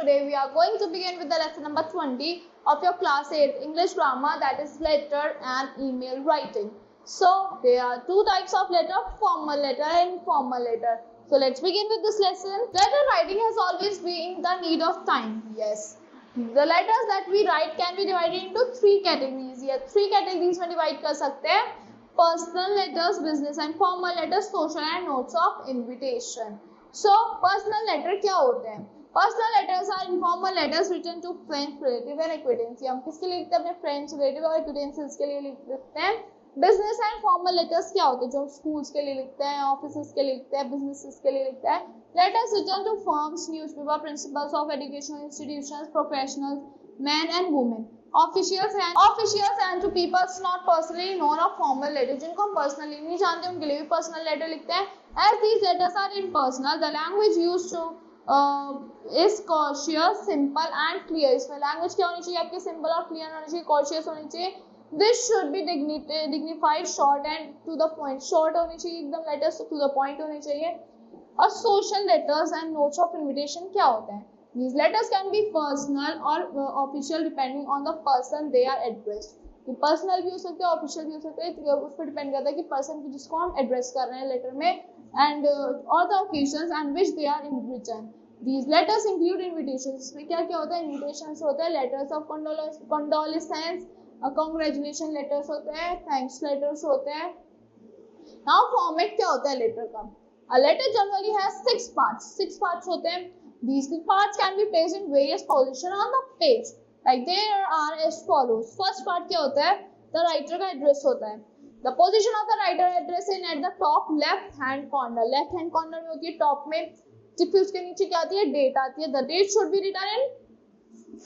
today we are going to begin with the lesson number 20 of your class 8 English grammar, that is letter and email writing. So there are two types of letter, formal letter and informal letter. So let's begin with this lesson. Letter writing has always been the need of time. Yes. The letters that we write can be divided into three categories. Yes, three categories में divide कर सकते हैं. Personal letters, business and formal letters, social and notes of invitation. So personal letter क्या होते हैं? Personal letters are informal letters written to friends, relatives and acquaintances. हम किसके लिए लिखते हैं? अपने friends, relatives और acquaintances के लिए लिखते हैं. Business and formal letters क्या होते हैं? जो schools के लिए लिखते हैं, offices के लिए लिखते हैं, businesses के लिए लिखते हैं. Letters written to firms, newspaper, principals of educational institutions, professionals, men and women, officials and to people not personally known of formal letters. जिनको हम personally नहीं जानते उनके लिए भी personal letter लिखते हैं. As these letters are impersonal, the language used to is cautious, simple and clear. इसमें language क्या होनी चाहिए? आपके simple और clear होनी चाहिए, cautious होनी चाहिए. This should be dignified, short and to the point. Short होनी चाहिए एकदम, letters to the point होनी चाहिए. और social letters and notes of invitation क्या होते हैं? These letters can be personal or official depending on the person they are addressed. ये personal भी हो सकते हैं, official भी हो सकते हैं, उस पर depend करता है कि person की जिसको हम address कर रहे हैं letter में, and all the occasions and which they are in written. These letters include invitations. इसमें क्या क्या होता है? Invitations होता है, letters of condolence, congratulation letters होते हैं, thanks letters होते हैं. Now format क्या होता है letter का? A letter generally has 6 parts. 6 parts होते हैं. These parts can be placed in various positions on the page. Like there are as follows. First part क्या होता है? The writer का address होता है. The position of the writer address is at the top left hand corner. Left hand corner में होती है top में. फिर उसके नीचे क्या आती है? Date आती है. The date should be written in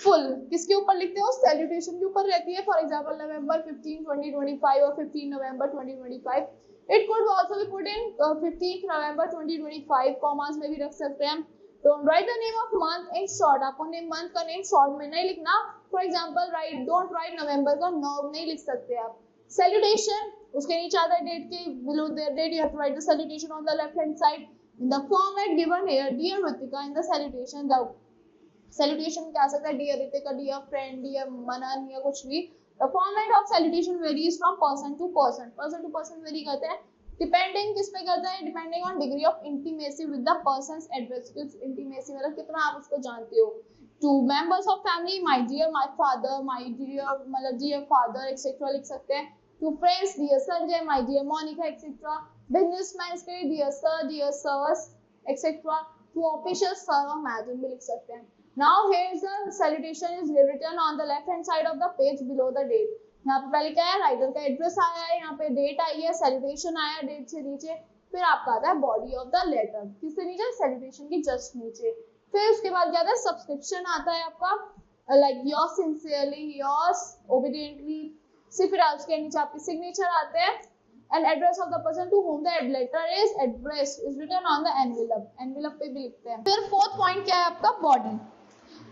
full. किसके ऊपर लिखते हैं? Salutation के ऊपर रहती है. For example, November 15, 2025 और 15 November 2025. It could also be put in 15th November 2025. Commas में भी रख सकते हैं. Don't write the name of month in short. आपको month का name short में नहीं लिखना. For example, don't write November का Nov नहीं लिख सकते आप. Salutation, उसके नीचे आता है date के, below the date you have to write the salutation on the left hand side. In the format given here, dear Ritika, in the salutation, the salutation क्या आ सकता है? Dear Ritika, dear friend, dear Manan या कुछ भी. The format of salutation varies from person to person. Person to person vary करते हैं. Depending किस पे करता है? Depending on degree of intimacy with the person's address. कुछ intimacy मतलब कितना आप उसको जानते हो. To members of family, my dear, my father, my dear मतलब dear father, etc. लिख सकते हैं. To friends, dear Sanjay, my dear Monica, etc. Businessmen के लिए dear sir, dear sirs, etc. To officials, sir और madam भी लिख सकते हैं. Now here's the salutation is written on the left hand side of the page below the date. यहाँ पे पहले क्या है? राइटर का एड्रेस आया है, यहाँ पे डेट आई है, सैल्यूटेशन आया है डेट से नीचे, फिर आपका आता है बॉडी ऑफ द लेटर, किससे नीचे? सैल्यूटेशन की जस्ट नीचे. फिर उसके बाद क्या आता है? सब्सक्रिप्शन आता है आपका, like yours sincerely, yours obediently. फिर उसके नीचे आपके सिग्नेचर आते हैं. And address of the person to whom the letter is address is written on the envelope. Envelope पे भी लिखते हैं. फिर फोर्थ पॉइंट क्या है आपका? बॉडी.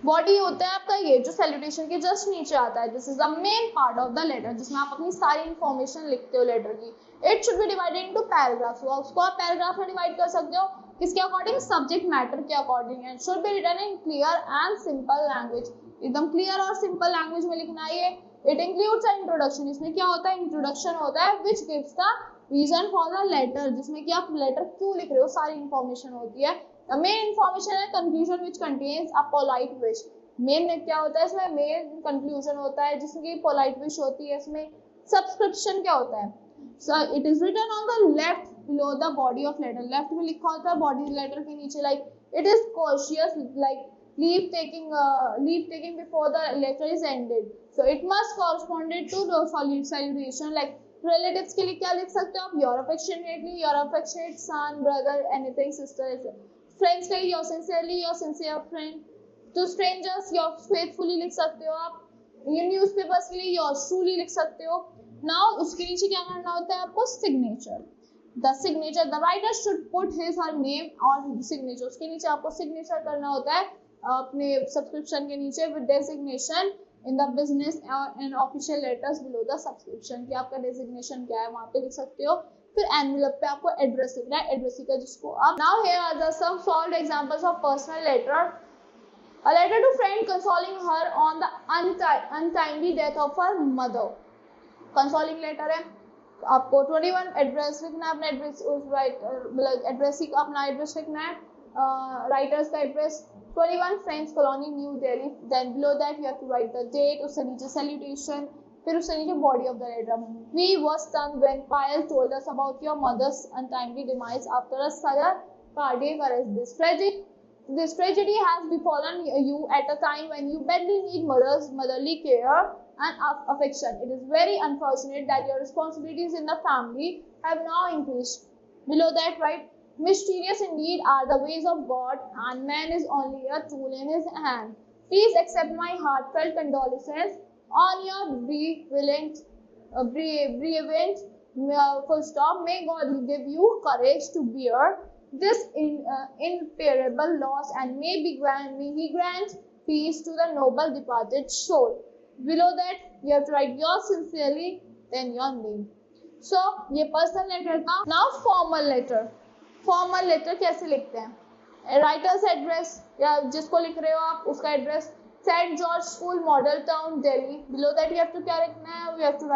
बॉडी होता है आपका ये जो सैल्यूटेशन के जस्ट नीचे आता है. This is the main part of the letter, जिसमें आप अपनी सारी इंफॉर्मेशन लिखते हो लेटर की. It should be divided into paragraphs. उसको आप पैराग्राफ में डिवाइड कर सकते हो. किसके अकॉर्डिंग? सब्जेक्ट मैटर के according. And should be written in clear and simple language. एकदम क्लियर और सिंपल लैंग्वेज में लिखना है ये. It includes an introduction. इसमें क्या होता है? इंट्रोडक्शन होता है विच gives the reason for the letter, जिसमें कि आप लेटर क्यों लिख रहे हो सारी इंफॉर्मेशन होती है. The main information है conclusion which contains a polite wish. Main क्या होता है इसमें? मेन कंक्लूजन होता है जिसमें कि पोलाइट विश होती है. इसमें सब्सक्रिप्शन क्या होता है? So it is written on the left below the body of letter. Left में लिखा होता है बॉडी लेटर के नीचे, like it is cautious, like leave taking before the letter is ended. So it must correspond to the salutation. Like relatives के लिए क्या लिख सकते हो आप? Your affectionately, your affectionate son, brother, anything, sister. Friends के लिए your sincerely, your sincere friend. To strangers, your faithfully लिख सकते हो आप. ये न्यूज़पेपर्स के लिए yours truly लिख सकते हो. Now उसके नीचे क्या करना होता है आपको? Signature. The signature, the writer should put his her name or signature. उसके नीचे आपको signature करना होता है अपने subscription के नीचे with designation in the business and official letters below the subscription. कि आपका designation क्या है वहाँ पे लिख सकते हो. फिर envelope पे आपको address लिखना है, address का जिसको आप. Now here are the some solved examples of personal letter. A letter to friend consoling her on the untimely death of her mother. Consoling letter है, आपको 21 एड्रेस लिखना है, अपना एड्रेस मतलब एड्रेस ही अपना एड्रेस लिखना है, राइटर्स का address 21 Friends Colony New Delhi, then below that you have to write the date, उससे नीचे सैल्यूटेशन, फिर उससे नीचे body of the letter. We were stunned when Payal told us about your mother's untimely demise after a sudden cardiac arrest. This tragedy has befallen you at a time when you badly need motherly care and affection. It is very unfortunate that your responsibilities in the family have now increased. Below that, right? Mysterious indeed are the ways of God, and man is only a tool in his hand. Please accept my heartfelt condolences on your bereavement. Full stop. May God give you courage to bear this irreparable loss, and may He grant peace to the noble departed soul. Below that, you have to write yours sincerely, then your name. So, ये personal letter था. Now, formal letter. Formal letter कैसे लिखते हैं? Writer's address या जिसको लिख रहे हो आप उसका address. St. George School, Model Town, Delhi. Below that, you have to क्या लिखना है? You have to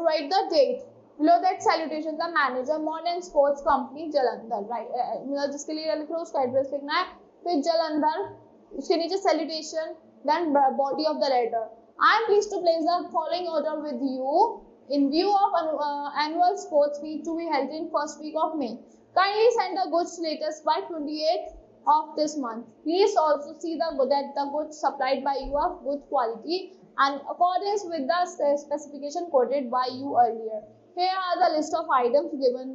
write the date. Below that, salutation, the manager, modern sports company, Jalandhar, right? मतलब जिसके लिए लिख रहे हो उसका एड्रेस लिखना है, फिर Jalandhar, उसके नीचे salutation, then body of the letter. I am pleased to place the following order with you in view of annual sports meet to be held in first week of May. Kindly send the goods latest by 28th of this month. Please also see that the goods supplied by you are good quality and accordance with the specification quoted by you earlier. Here are the list of items given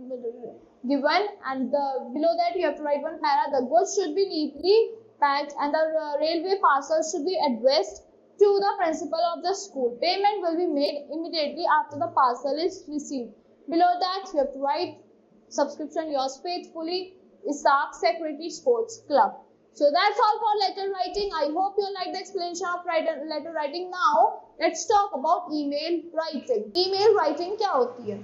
and below that you have to write one para. The goods should be neatly packed and the railway parcel should be addressed to the principal of the school. Payment will be made immediately after the parcel is received. Below that you have to write subscription yours faithfully, Isaac Secretary Sports Club. So that's all for letter writing. I hope you like the explanation of letter writing. Now let's talk about email writing. Email writing क्या होती है?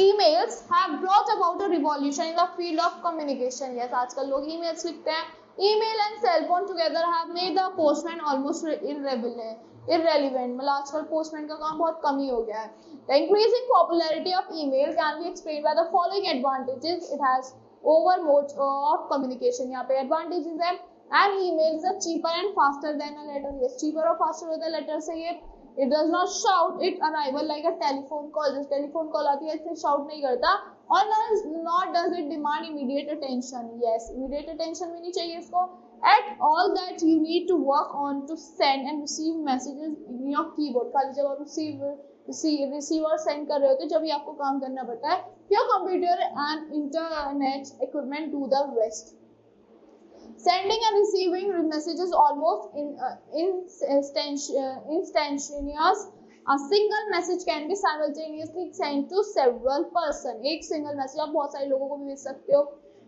Emails have brought about a revolution in the field of communication. Yes, आजकल लोग emails लिखते हैं. Email and cell phone together have made the postman almost irrelevant. मतलब आजकल postman का काम बहुत कम ही हो गया है. The increasing popularity of email can be explained by the following advantages. It has over modes of communication. यहाँ पे advantages है. And email is cheaper and faster than a letter. Yes, cheaper और faster होता है letter से ये. It does not shout its arrival like a telephone call. जब telephone call आती है इससे shout नहीं करता. और not does it demand immediate attention. Yes, immediate attention भी नहीं चाहिए इसको. At all that you need to work on to send and receive messages in your keyboard. खाली जब आप receiver send कर रहे होते जब ही आपको काम करना पड़ता है. Your computer and internet equipment do the rest. Sending and receiving messages almost instantaneous. A single message can be simultaneously sent to several persons. एक single message आप बहुत सारे लोगों को भी भेज सकते हो.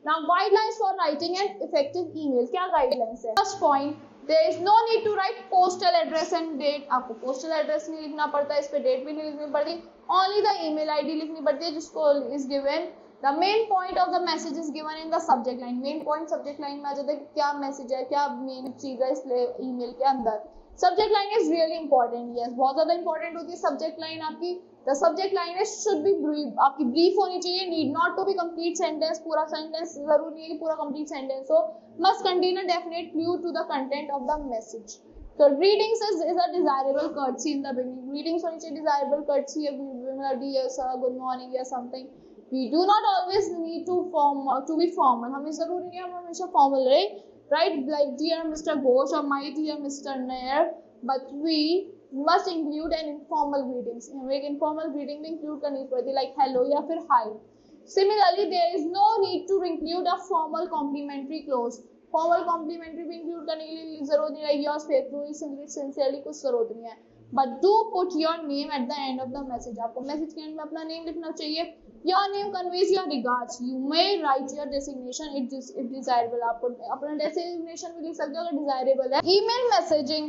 Now guidelines for writing an effective email. क्या guidelines है? First point, there is no need to write postal address and date. आपको postal address नहीं लिखना पड़ता, इस पे date भी नहीं लिखनी पड़ती. Only the email ID लिखनी पड़ती है जिसको is given. The main point of the message is given in the subject line. Main point subject line में आ जाता है कि क्या message है, क्या main चीज़ है इस email के अंदर. Subject line is really important. Yes, बहुत ज़्यादा important होती है subject line आपकी. The subject line is should be brief. आपकी brief होनी चाहिए. Need not to be complete sentence. पूरा sentence जरूरी नहीं है कि पूरा complete sentence हो. Must contain a definite clue to the content of the message. So greetings is a desirable courtesy in the beginning. Greetings होनी चाहिए desirable courtesy है, dear sir, good morning या something. We do not always need to be formal. हमें जरूरी नहीं है हम हमेशा formal रहे, right? Like dear Mr. Ghosh or my dear Mr. Nair, but we must include an informal greetings. हमें एक informal greeting भी include करनी पड़ती है, like hello या फिर hi. Similarly, there is no need to include a formal complimentary clause. Formal complimentary भी include करने के लिए जरूरत नहीं है. Yours faithfully, sincerely कुछ जरूरत नहीं है. But do put your name at the end of the message. आपको message के end में अपना name लिखना चाहिए. Your name conveys your regards. You may write your designation if desirable. आपको अपना designation भी लिख सकते हो अगर desirable है. Email messaging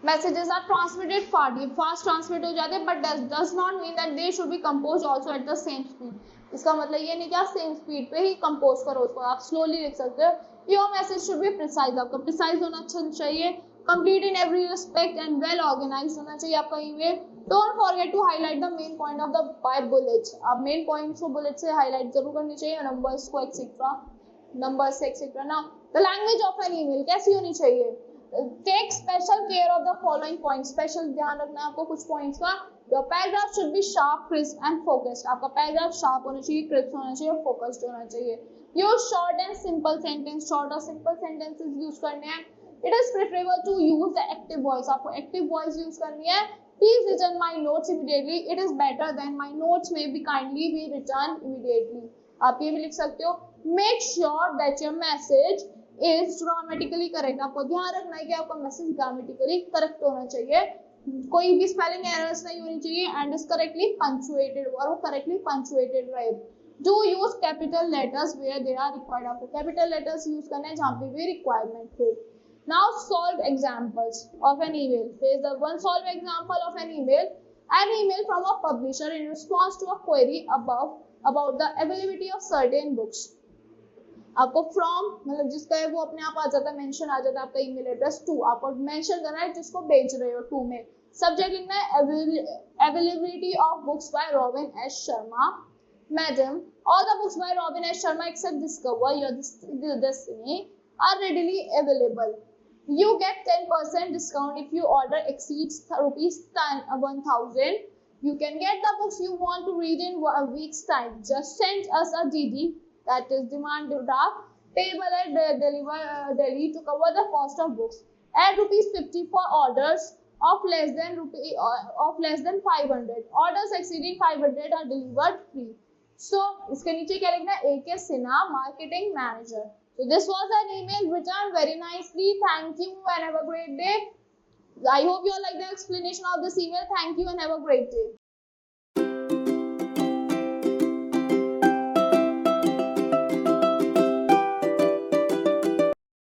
messages are transmitted fast transmit हो जाते हैं, but does not mean that they should be composed also at the same speed. इसका मतलब ये नहीं कि आप same speed पे ही compose करो उसको, आप slowly लिख सकते हो. Your message should be precise, आपका प्रिसाइज होना चाहिए, complete in every respect and well organise होना चाहिए आपका email. Don't forget to highlight the main point of the by bullets, आप मेन पॉइंट्स को बुलेट से हाईलाइट जरूर करनी चाहिए, नंबर्स को etcetera, numbers etcetera. Now the language of an email कैसी होनी चाहिए? Take special care of the following points, special ध्यान रखना है आपको कुछ पॉइंट्स का। Your paragraph should be sharp, crisp and focused, आपका पैराग्राफ शार्प होना चाहिए, क्रिस्प होना चाहिए, फोकस्ड होना चाहिए। Use short and simple sentence, short और सिंपल सेंटेंसेस यूज करने हैं। It is preferable to use the active voice, आपको एक्टिव वॉइस यूज करनी है। Please return my notes immediately, it is better than my notes में be kindly be return immediately, आप ये भी लिख सकते हो। Make sure that your message is grammatically correct, आपको ध्यान रखना है कि आपका मैसेज ग्रामेटिकली करेक्ट होना चाहिए, कोई भी स्पेलिंग एरर्स नहीं होनी चाहिए, एंड इज करेक्टली पंक्चुएटेड, और वो करेक्टली पंक्चुएटेड रहे। Do use capital letters where they are required, आपको कैपिटल लेटर्स यूज करने हैं जहां पे भी रिक्वायरमेंट हो। Now solve examples of an email, here is the one solve example of an email from a publisher in response to a query about the availability of certain books। आपको from मतलब जिसका है वो अपने आप आ जाता है, मेंशन आ जाता है आपका ईमेल एड्रेस टू, आपको मेंशन करना है जिसको भेज रहे हो टू में। सब्जेक्ट लिखना है availability of books by Robin S Sharma. Madam, all the books by Robin S Sharma except Discover Your Destiny are readily available. You get 10% discount if you order exceeds rupees 1000. You can get the books you want to read in a week's time. Just send us a DD, that is demand draft, payable at Delhi to cover the cost of books. Add rupees 50 for orders of less than 500. Orders exceeding 500 are delivered free. So इसके नीचे क्या लिखना है? A.K. Sinha, marketing manager. So this was an email written very nicely. Thank you and have a great day. I hope you all like the explanation of this email. Thank you and have a great day.